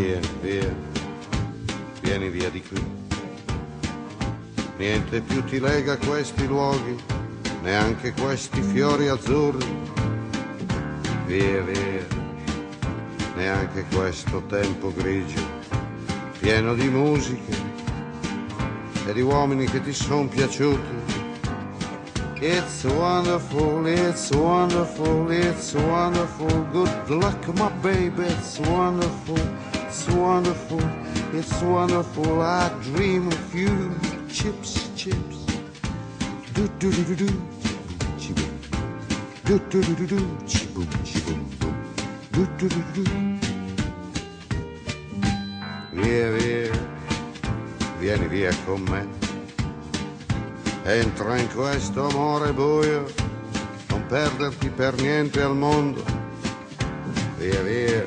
Vieni via, vieni via di qui. Niente più ti lega a questi luoghi, neanche questi fiori azzurri. Via, via, neanche questo tempo grigio, pieno di musiche e di uomini che ti son piaciuti. It's wonderful, it's wonderful, it's wonderful. Good luck, my baby, it's wonderful, it's wonderful, it's wonderful. I dream of you, chips, chips. Do do do do do, chiboom. Do do do do do, chiboom, chiboom, boom. Do do do do do. Via, via, vieni via con me. Entra in questo amore buio, non perderti per niente al mondo. Via, via,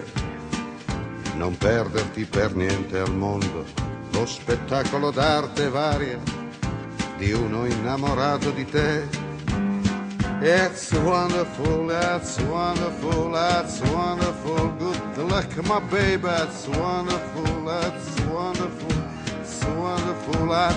non perderti per niente al mondo. Lo spettacolo d'arte varia di uno innamorato di te. It's wonderful, that's wonderful, that's wonderful. Good luck, my baby, that's wonderful, that's wonderful, it's wonderful. I